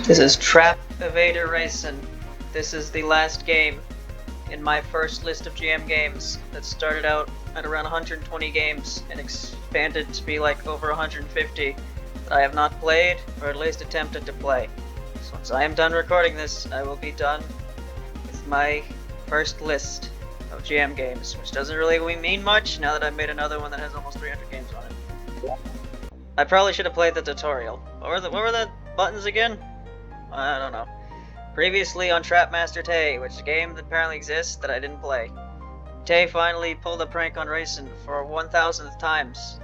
This is Trap Evader Reisen. This is the last game in my first list of GM games that started out at around 120 games and expanded to be like over 150 that I have not played, or at least attempted to play. So once I am done recording this, I will be done with my first list of GM games, which doesn't really mean much now that I've made another one that has almost 300 games on it. I probably should have played the tutorial. What were the buttons again? I don't know. Previously on Trapmaster Tay, which is a game that apparently exists that I didn't play. Tay finally pulled a prank on Reisen for 1000th times.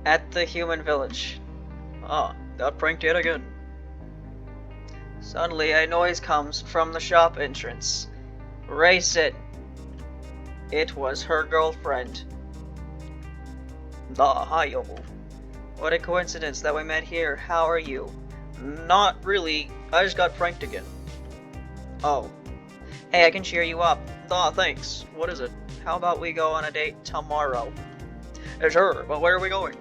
At the human village. Ah, got pranked yet again. Suddenly a noise comes from the shop entrance. Reisen. It was her girlfriend. Hi, what a coincidence that we met here. How are you? Not really. I just got pranked again. Oh. Hey, I can cheer you up. Aw, thanks. What is it? How about we go on a date tomorrow? Sure, but where are we going?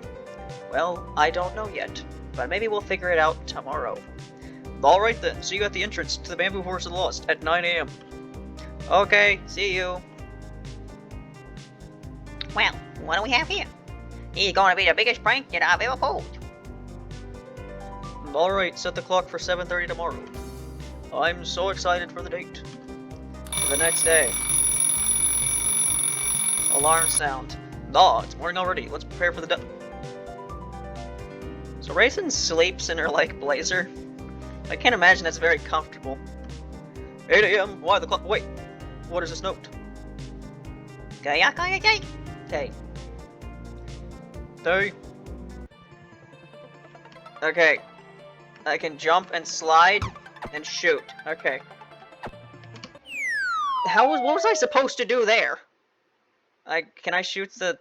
Well, I don't know yet, but maybe we'll figure it out tomorrow. Alright then, see you at the entrance to the Bamboo Forest of the Lost at 9 AM. Okay, see you. Well, what do we have here? He's gonna be the biggest prank that I've ever pulled. Alright, set the clock for 7:30 tomorrow. I'm so excited for the date. The next day. Alarm sound. It's morning already. Let's prepare for the So Reisen sleeps in her, like, blazer. I can't imagine that's very comfortable. 8 AM, why the clock? Wait, what is this note? Tay. Tay. Okay. I can jump and slide and shoot. Okay. What was I supposed to do there? Can I shoot the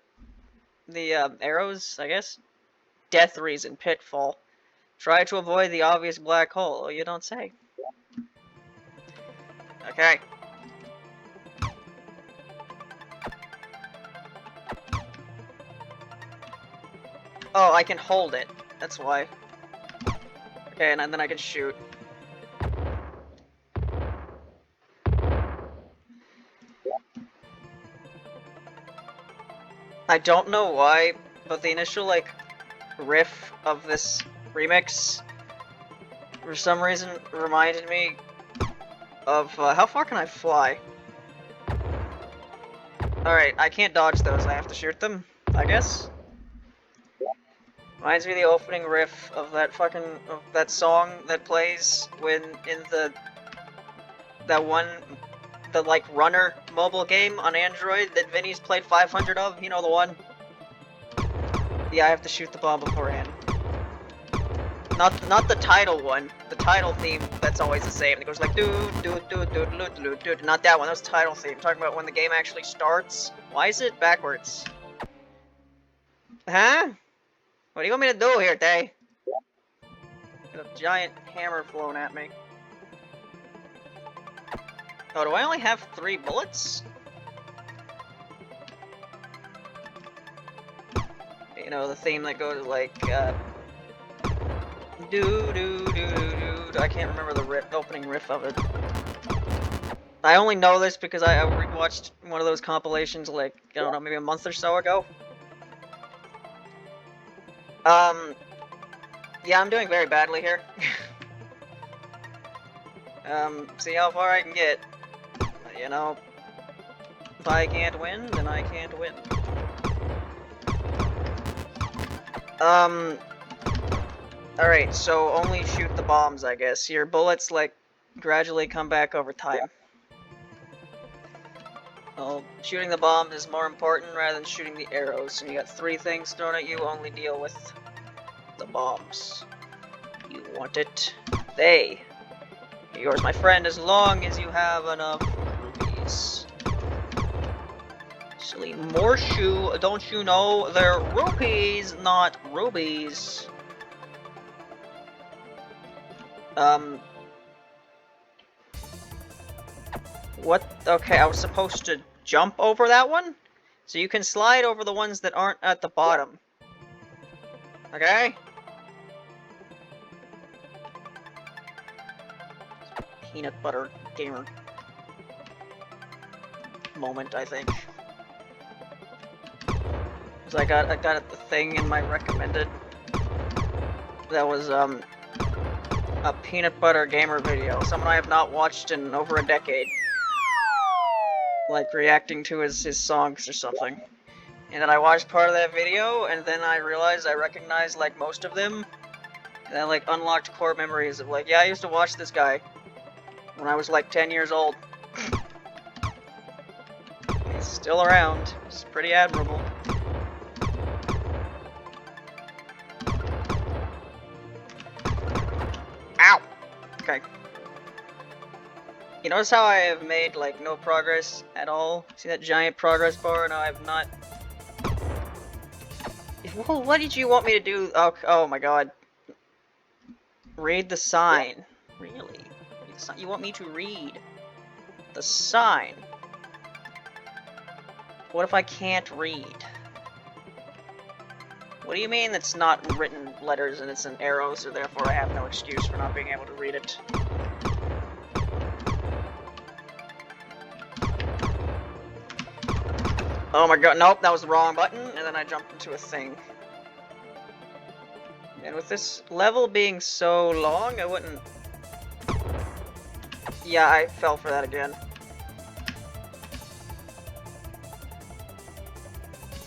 arrows, I guess? Death Reason, Pitfall. Try to avoid the obvious black hole. Oh, you don't say. Okay. Oh, I can hold it. That's why. Okay, and then I can shoot. I don't know why, but the initial, like, riff of this remix, for some reason, reminded me of, how far can I fly? Alright, I can't dodge those, I have to shoot them, I guess? Reminds me of the opening riff of that song that plays when in the like runner mobile game on Android that Vinny's played 500 of, you know the one? Yeah, I have to shoot the bomb beforehand. Not the title one, the title theme that's always the same. It goes like do. Not that one, that was the title theme. I'm talking about when the game actually starts. Why is it backwards? Huh? What do you want me to do here, Tay? Got a giant hammer flown at me. Oh, do I only have 3 bullets? You know, the theme that goes like, I can't remember the opening riff of it. I only know this because I watched one of those compilations like, I don't know, maybe a month or so ago. Yeah, I'm doing very badly here. See how far I can get. You know, if I can't win, then I can't win. Alright, so only shoot the bombs, I guess. Your bullets, like, gradually come back over time. Well, shooting the bombs is more important rather than shooting the arrows. So you got 3 things thrown at you, only deal with the bombs. You want it? You're yours, my friend, as long as you have enough rupees. Silly Morshoe, don't you know they're rupees, not rubies? What? Okay, I was supposed to jump over that one? So you can slide over the ones that aren't at the bottom. Okay? peanut butter gamer moment, I think. Cause I got a thing in my recommended that was a peanut butter gamer video, someone I have not watched in over a decade, like reacting to his songs or something. And then I watched part of that video, and then I realized I recognized like most of them, and then like unlocked core memories of like, yeah, I used to watch this guy when I was like 10 years old. He's still around. It's pretty admirable. Ow! Okay. You notice how I have made like no progress at all? See that giant progress bar? No, I have not. Well, what did you want me to do? Oh my god. Read the sign. Really? You want me to read the sign? What if I can't read? What do you mean it's not written letters and it's an arrow, so therefore I have no excuse for not being able to read it? Oh my god, nope, that was the wrong button, and then I jumped into a thing. And with this level being so long, I wouldn't... Yeah, I fell for that again.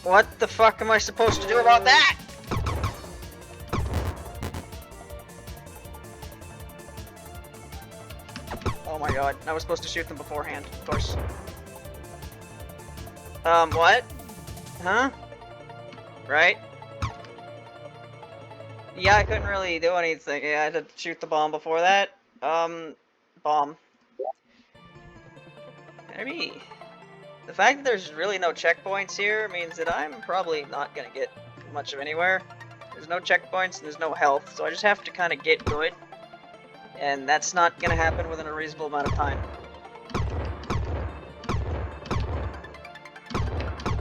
What the fuck am I supposed to do about that? Oh my god, I was supposed to shoot them beforehand, of course. What? Huh? Right? Yeah, I couldn't really do anything. Yeah, I had to shoot the bomb before that. Bomb. Maybe... The fact that there's really no checkpoints here means that I'm probably not gonna get much of anywhere. There's no checkpoints and there's no health, so I just have to kind of get good. And that's not gonna happen within a reasonable amount of time.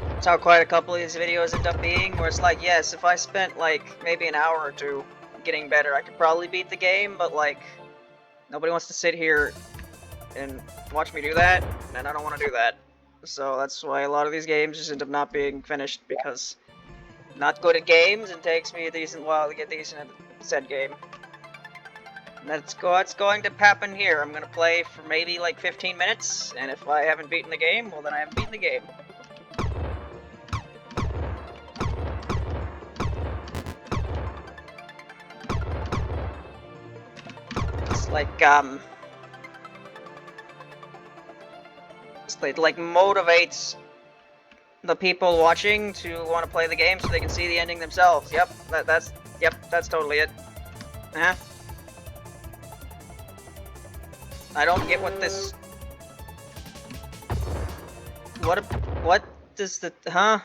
That's how quite a couple of these videos end up being, where it's like, yes, if I spent like maybe an hour or two getting better, I could probably beat the game, but like, nobody wants to sit here and watch me do that, and I don't want to do that. So that's why a lot of these games just end up not being finished, because I'm not good at games and takes me a decent while to get decent at said game. And that's what's going to happen here. I'm going to play for maybe like 15 minutes, and if I haven't beaten the game, well then I haven't beaten the game. It's like motivates the people watching to want to play the game so they can see the ending themselves. Yep, that's totally it. Huh? I don't get what this... What does the... Huh?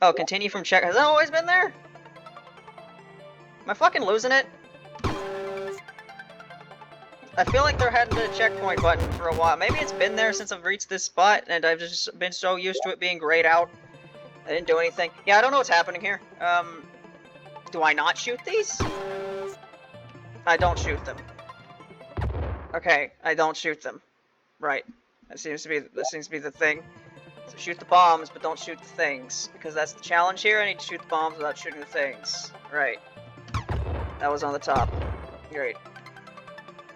Oh, continue from check... Has that always been there? Am I fucking losing it? I feel like there hadn't been a checkpoint button for a while. Maybe it's been there since I've reached this spot, and I've just been so used to it being grayed out. I didn't do anything. Yeah, I don't know what's happening here. Do I not shoot these? I don't shoot them. Okay, I don't shoot them. Right. That seems to be the thing. So shoot the bombs, but don't shoot the things. Because that's the challenge here. I need to shoot the bombs without shooting the things. Right. That was on the top. Great.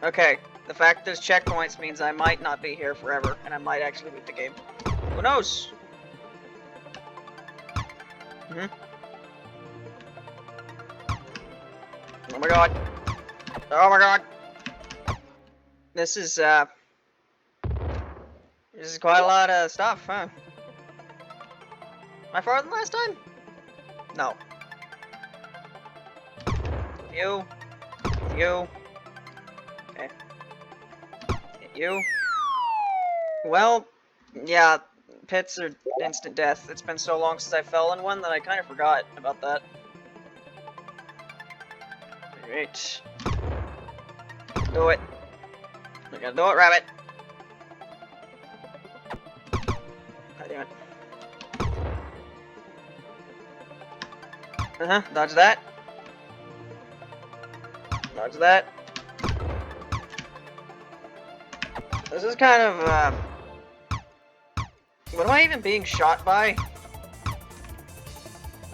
Okay, the fact there's checkpoints means I might not be here forever, and I might actually beat the game. Who knows? Oh my god. Oh my god. This is quite a lot of stuff, huh? Am I farther than last time? No. You. You. Okay. You. Well, yeah, pits are instant death. It's been so long since I fell in one that I kind of forgot about that. Great. Do it. We're gonna do it, rabbit. God damn it. Dodge that. Dodge that. This is kind of, what am I even being shot by?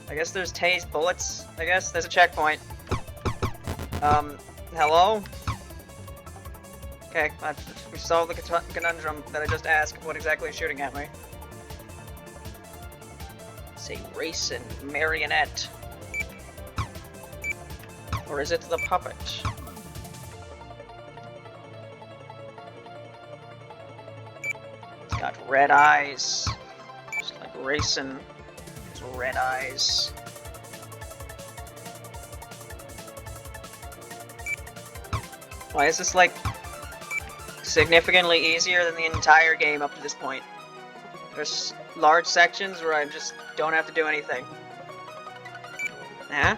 I guess there's tased bullets. I guess there's a checkpoint. Hello? Okay, we solved the conundrum that I just asked. What exactly is shooting at me? It's a Reisen marionette. Or is it the puppet? It's got red eyes. Just like Reisen. His red eyes. Why is this like significantly easier than the entire game up to this point? There's large sections where I just don't have to do anything. Yeah?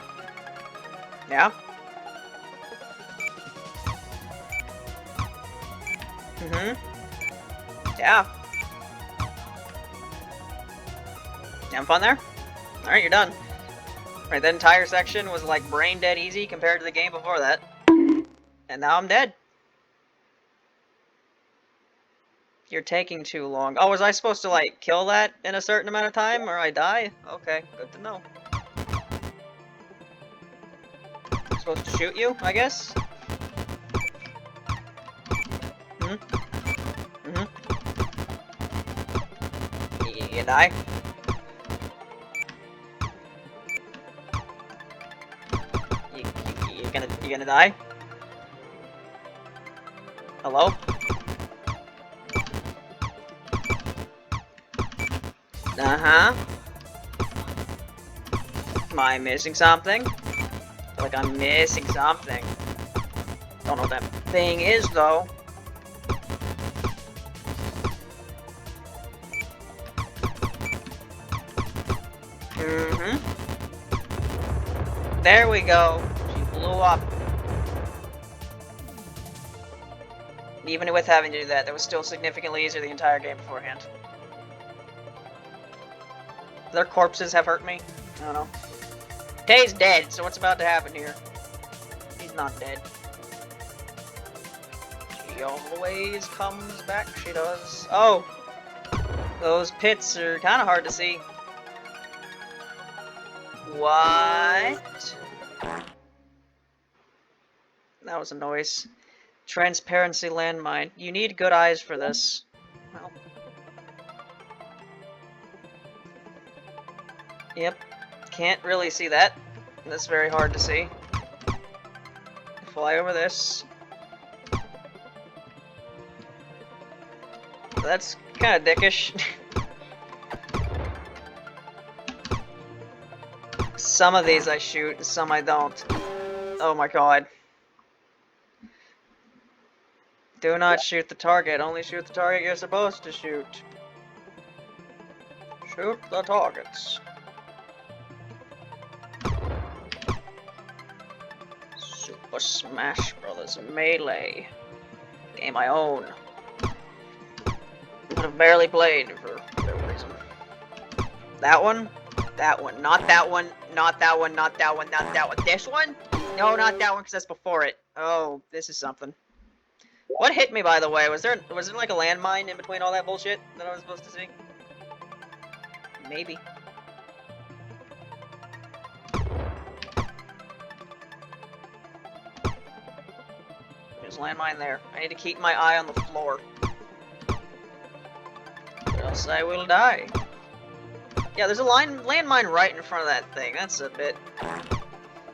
Yeah? Yeah. Having fun there? Alright, you're done. Right, that entire section was like brain dead easy compared to the game before that. And now I'm dead. You're taking too long. Oh, was I supposed to, like, kill that in a certain amount of time, or I die? Okay, good to know. I'm supposed to shoot you, I guess? You die? You gonna die? Hello? Uh-huh. Am I missing something? I feel like I'm missing something. Don't know what that thing is, though. There we go. She blew up. Even with having to do that, that was still significantly easier the entire game beforehand. Their corpses have hurt me. I don't know. Tay's dead, so what's about to happen here? He's not dead. She always comes back, she does. Oh! Those pits are kind of hard to see. What? That was a noise. Transparency landmine. You need good eyes for this. Well. Yep. Can't really see that. That's very hard to see. Fly over this. That's kind of dickish. Some of these I shoot, and some I don't. Oh my god. Do not shoot the target. Only shoot the target you're supposed to shoot. Shoot the targets. Super Smash Brothers Melee. Game I own. But I've barely played for whatever reason. That one? That one. Not that one. Not that one. Not that one. Not that one. This one? No, not that one, because that's before it. Oh, this is something. What hit me, by the way? Was there like a landmine in between all that bullshit that I was supposed to see? Maybe. There's a landmine there. I need to keep my eye on the floor. Or else I will die. Yeah, there's a landmine right in front of that thing. That's a bit...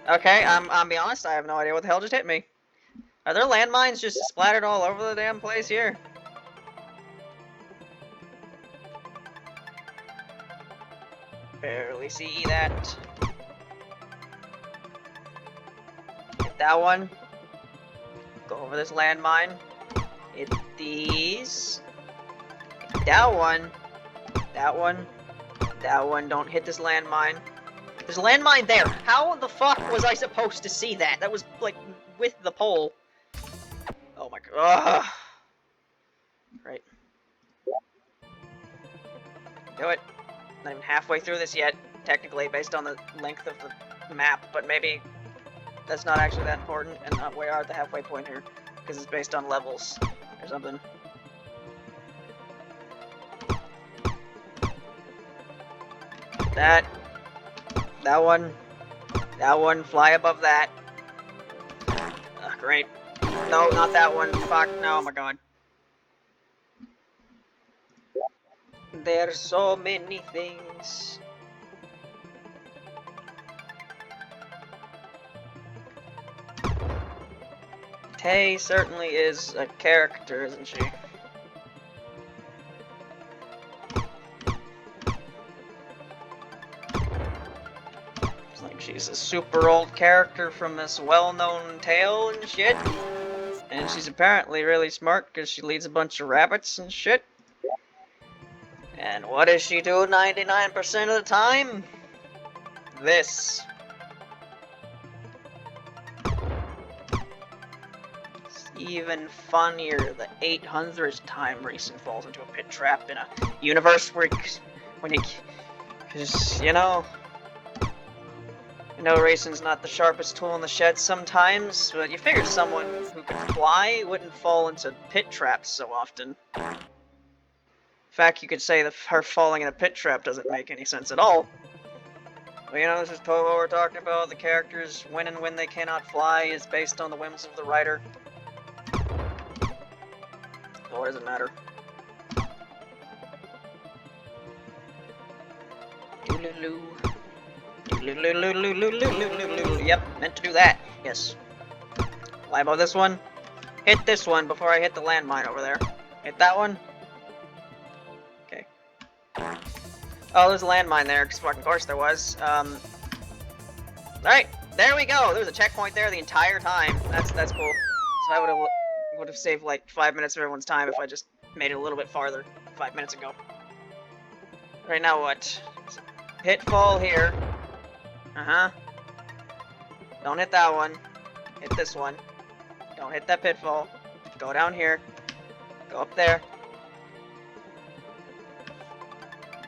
Okay, I'm be honest, I have no idea what the hell just hit me. Are there landmines just splattered all over the damn place here? Barely see that. Hit that one. Go over this landmine. Hit these. Hit that one. That one. That one. Don't hit this landmine. There's a landmine there. How the fuck was I supposed to see that? That was, like, with the pole. Oh my god. Right. Do it. Not even halfway through this yet, technically, based on the length of the map, but maybe that's not actually that important, and we are at the halfway point here, because it's based on levels or something. That one, fly above that. Great. No, not that one. Fuck, no, oh my god. There's so many things. Tay certainly is a character, isn't she? It's like she's a super old character from this well-known tale and shit. And she's apparently really smart because she leads a bunch of rabbits and shit. And what does she do 99% of the time? This. Even funnier the 800th time Reisen falls into a pit trap in a universe where because you know Reisen's not the sharpest tool in the shed sometimes, but you figure someone who could fly wouldn't fall into pit traps so often. In fact, you could say that her falling in a pit trap doesn't make any sense at all. But you know, this is Touhou we're talking about. The characters, when and when they cannot fly, is based on the whims of the writer. So what does it matter? Yep, meant to do that. Yes. Fly above this one. Hit this one before I hit the landmine over there. Hit that one. Okay. Oh, there's a landmine there, because fucking course there was. Alright, there we go. There was a checkpoint there the entire time. That's cool. So I would have saved like 5 minutes of everyone's time if I just made it a little bit farther 5 minutes ago. Right now what? Pitfall here. Don't hit that one. Hit this one. Don't hit that pitfall. Go down here. Go up there.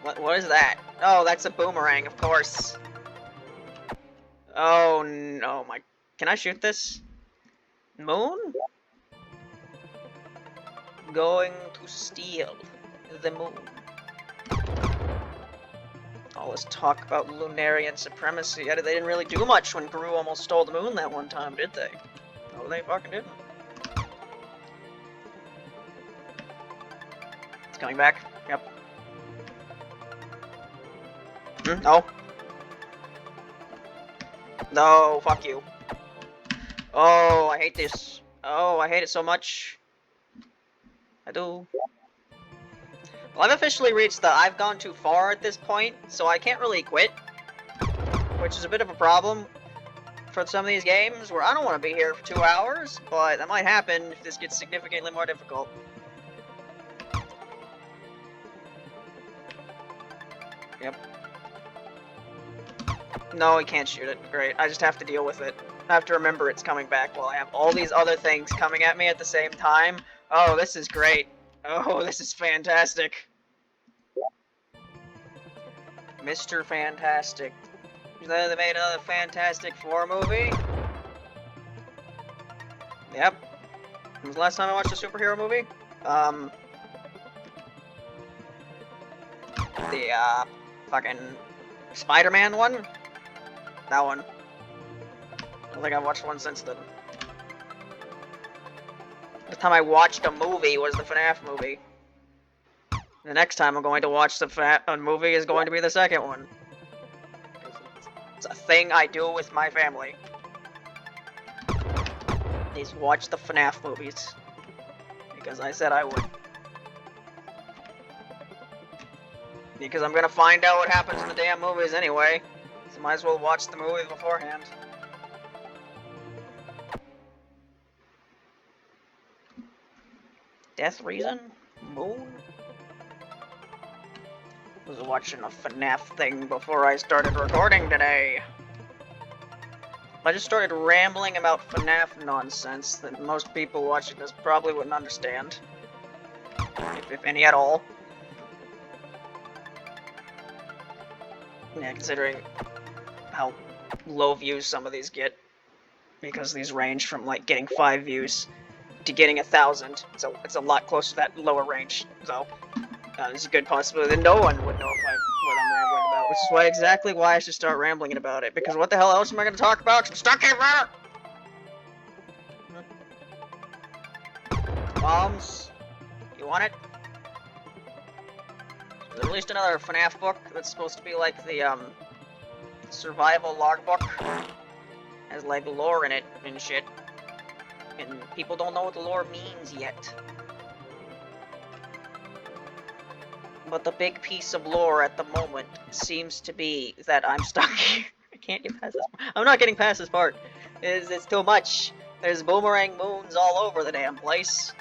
What is that? Oh, that's a boomerang, of course. Oh no, my... Can I shoot this? Moon? Going to steal the moon. All this talk about Lunarian supremacy. They didn't really do much when Gru almost stole the moon that one time, did they? No, they fucking didn't. It's coming back. Yep. No. No, fuck you. Oh, I hate this. Oh, I hate it so much. I do. Well, I've officially reached the I've gone too far at this point, so I can't really quit. Which is a bit of a problem for some of these games, where I don't want to be here for 2 hours, but that might happen if this gets significantly more difficult. Yep. No, I can't shoot it. Great. I just have to deal with it. I have to remember it's coming back while I have all these other things coming at me at the same time. Oh, this is great. Oh, this is fantastic. Mr. Fantastic. They made another Fantastic Four movie? Yep. When was the last time I watched a superhero movie? The, fucking Spider-Man one? That one. I don't think I've watched one since then. The time I watched a movie was the FNAF movie. The next time I'm going to watch the FNAF movie is going to be the second one. It's a thing I do with my family. Is watch the FNAF movies. Because I said I would. Because I'm gonna find out what happens in the damn movies anyway. So might as well watch the movie beforehand. Death Reason? Moon? Was watching a FNAF thing before I started recording today. I just started rambling about FNAF nonsense that most people watching this probably wouldn't understand. If any at all. Yeah, considering how low views some of these get. Because these range from like getting 5 views to getting 1,000, so it's a lot closer to that lower range. So there's a good possibility that no one would know what I'm rambling about. Which is exactly why I should start rambling about it, because what the hell else am I going to talk about? 'Cause I'm stuck here forever! Bombs. You want it? So they released another FNAF book that's supposed to be like the, survival logbook. Has like lore in it and shit. And people don't know what the lore means yet. But the big piece of lore at the moment seems to be that I'm stuck here. I can't get past this part. I'm not getting past this part. It's too much. There's boomerang moons all over the damn place.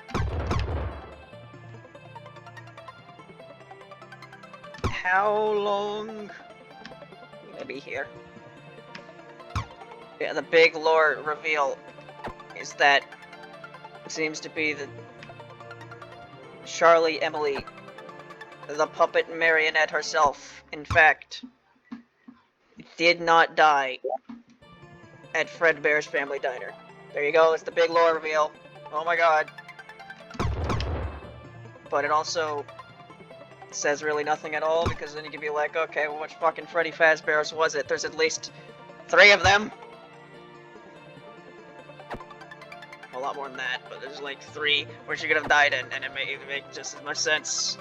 How long will I be here? Yeah, the big lore reveal is that it seems to be that Charlie Emily, the puppet marionette herself, in fact, did not die at Fredbear's Family Diner. There you go, it's the big lore reveal. Oh my god. But it also says really nothing at all, because then you can be like, okay, well, which fucking Freddy Fazbear's was it? There's at least 3 of them. A lot more than that, but there's like 3 where she could have died in, and it make just as much sense.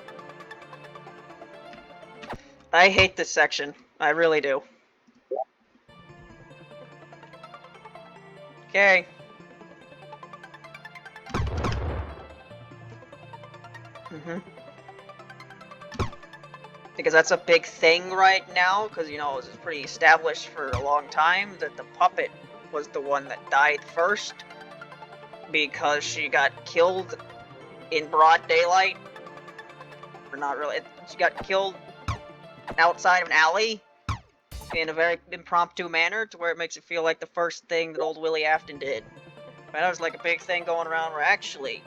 I hate this section. I really do. Okay. Because that's a big thing right now, because, you know, it's pretty established for a long time that the puppet was the one that died first, because she got killed in broad daylight. Or not really. She got killed outside of an alley in a very impromptu manner, to where it makes it feel like the first thing that old Willie Afton did. But that was like a big thing going around where actually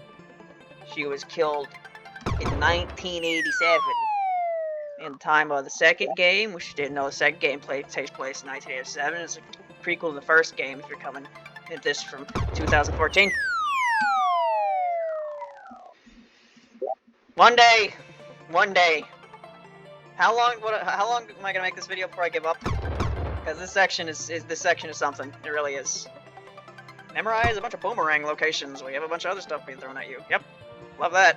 she was killed in 1987. In the time of the second game, which you didn't know the second game takes place in 1987. It's a prequel to the first game if you're coming at this from 2014. One day. How long am I gonna make this video before I give up? Because this section is something. It really is. Memorize a bunch of boomerang locations. We have a bunch of other stuff being thrown at you. Yep, love that.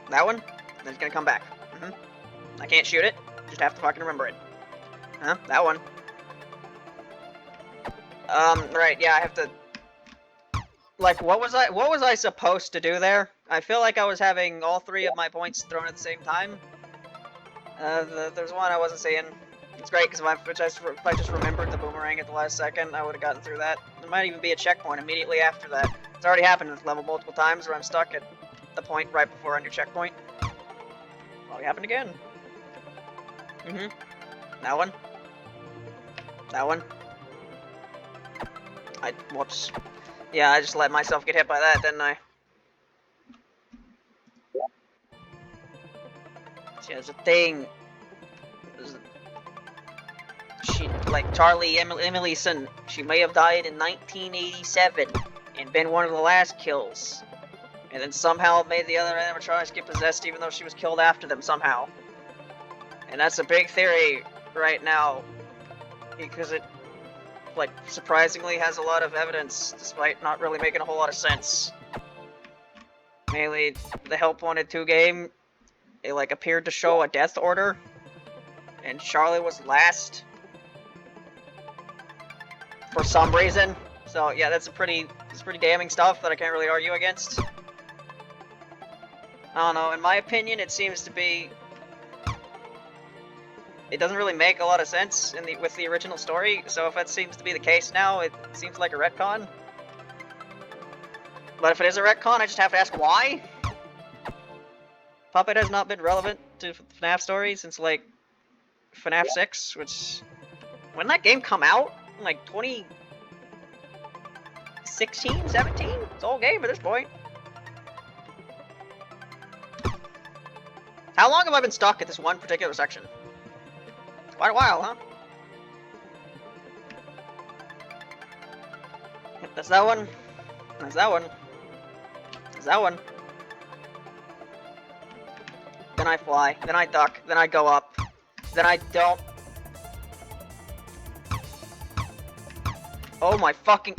That one. Then it's gonna come back. I can't shoot it. Just have to fucking remember it. That one. Right. Yeah, I have to. Like, what was I supposed to do there? I feel like I was having all 3 of my points thrown at the same time. There's one I wasn't seeing. It's great, because if I just remembered the boomerang at the last second, I would have gotten through that. There might even be a checkpoint immediately after that. It's already happened in this level multiple times, where I'm stuck at the point right before on your checkpoint. Probably happened again. That one. That one. Whoops. Yeah, I just let myself get hit by that, didn't I? See, there's a thing. She, like Charlie Emilyson, she may have died in 1987 and been one of the last kills. And then somehow made the other animatronics get possessed even though she was killed after them somehow. And that's a big theory right now, because it, like, surprisingly has a lot of evidence, despite not really making a whole lot of sense. Mainly, the Help Wanted 2 game, it, like, appeared to show a death order, and Charlie was last for some reason. So yeah, that's pretty damning stuff that I can't really argue against. I don't know, in my opinion, it seems to be... It doesn't really make a lot of sense with the original story, so if that seems to be the case now, it seems like a retcon. But if it is a retcon, I just have to ask why? Puppet has not been relevant to FNAF story since, like, FNAF 6, which... When did that game come out? Like, 2016, 17? It's an old game at this point. How long have I been stuck at this one particular section? Quite a while, huh? Yep, that's that one. That's that one. That's that one. then I fly, then I duck, then I go up, then I don't. Oh my fucking.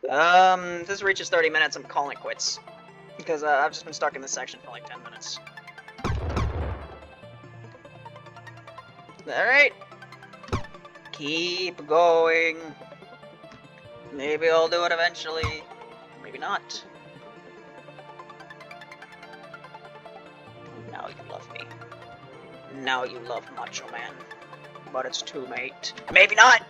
If this reaches 30 minutes, I'm calling it quits. Because I've just been stuck in this section for like 10 minutes. Alright. Keep going. Maybe I'll do it eventually. Maybe not. Now you love me. Now you love Macho Man. But it's too late. Maybe not!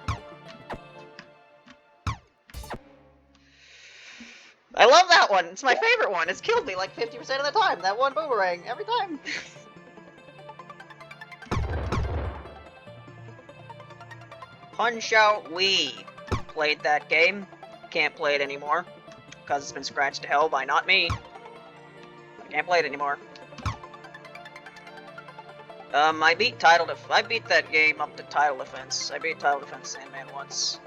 I love that one! It's my favorite one! It's killed me like 50% of the time! That one boomerang! Every time! Punch-Out Wii. Played that game. Can't play it anymore. Because it's been scratched to hell by not me. I can't play it anymore. I beat that game up to Title Defense. I beat Title Defense Sandman once.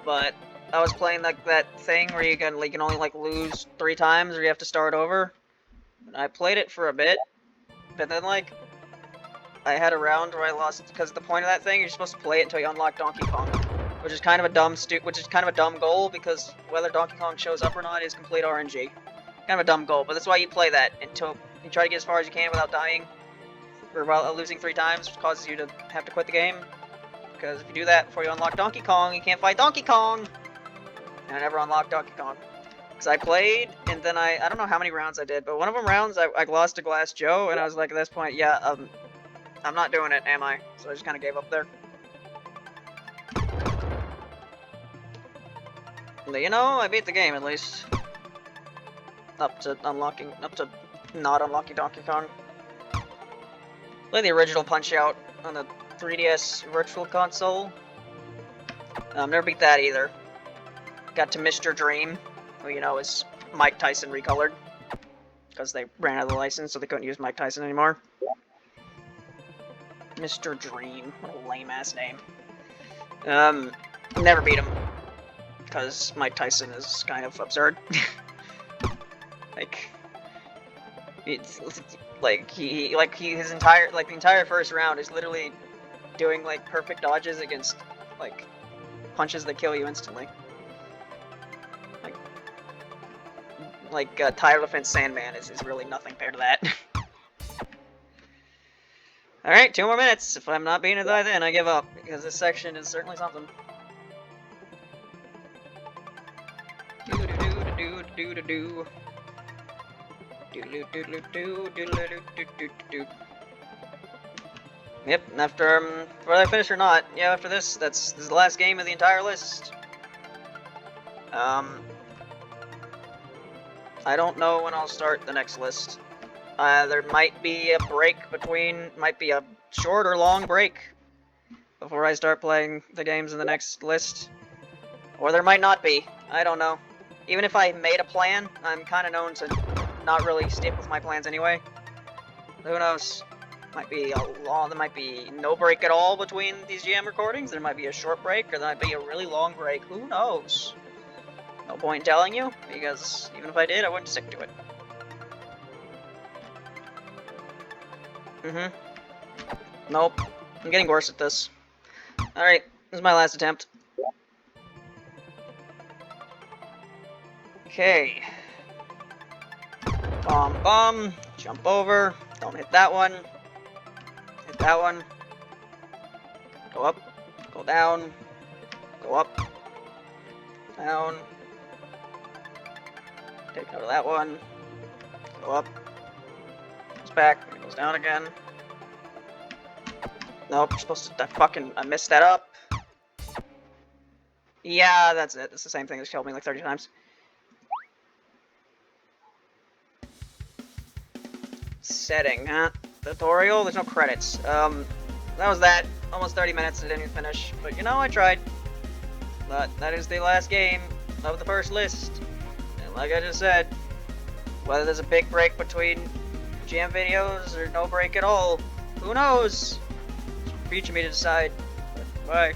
But I was playing like that thing where you can only like lose 3 times or you have to start over. And I played it for a bit. But then like I had a round where I lost because the point of that thing, you're supposed to play it until you unlock Donkey Kong. Which is kind of a dumb goal because whether Donkey Kong shows up or not is complete RNG. Kind of a dumb goal, but that's why you play that until you try to get as far as you can without dying. Or while losing 3 times, which causes you to have to quit the game. Because if you do that before you unlock Donkey Kong, you can't fight Donkey Kong! And I never unlocked Donkey Kong. Because I played, and then I don't know how many rounds I did, but one of them rounds I lost to Glass Joe, and I was like, at this point, yeah, I'm not doing it, am I? So I just kind of gave up there. But you know, I beat the game at least. Up to not unlocking Donkey Kong. Play the original Punch-Out on the 3DS Virtual Console. Never beat that either. Got to Mr. Dream, who you know is Mike Tyson recolored. Because they ran out of the license, so they couldn't use Mike Tyson anymore. Mr. Dream, what a lame-ass name. Never beat him. Because Mike Tyson is kind of absurd. His entire first round is literally doing like perfect dodges against like punches that kill you instantly. Title Defense Sandman is really nothing compared to that. Alright, 2 more minutes. If I'm not beating it by then, I give up, because this section is certainly something. Yep, after, whether I finish or not, yeah, after this is the last game of the entire list. I don't know when I'll start the next list. There might be a break might be a short or long break before I start playing the games in the next list. Or there might not be, I don't know. Even if I made a plan, I'm kind of known to not really stick with my plans anyway. Who knows? There might be no break at all between these GM recordings. There might be a short break, or there might be a really long break. Who knows? No point in telling you, because even if I did, I wouldn't stick to it. Nope. I'm getting worse at this. Alright, this is my last attempt. Okay. Bomb. Jump over. Don't hit that one. Hit that one. Go up. Go down. Go up. Down. Take out of that one. Go up. Goes back. It goes down again. Nope, you're supposed to... I messed that up. Yeah, that's it. It's the same thing that's killed me like 30 times. Setting, huh? Tutorial? There's no credits. That was that. Almost 30 minutes, I didn't even finish. But you know, I tried. But that is the last game of the first list. And like I just said, whether there's a big break between GM videos or no break at all, who knows? It's for me to decide. Bye.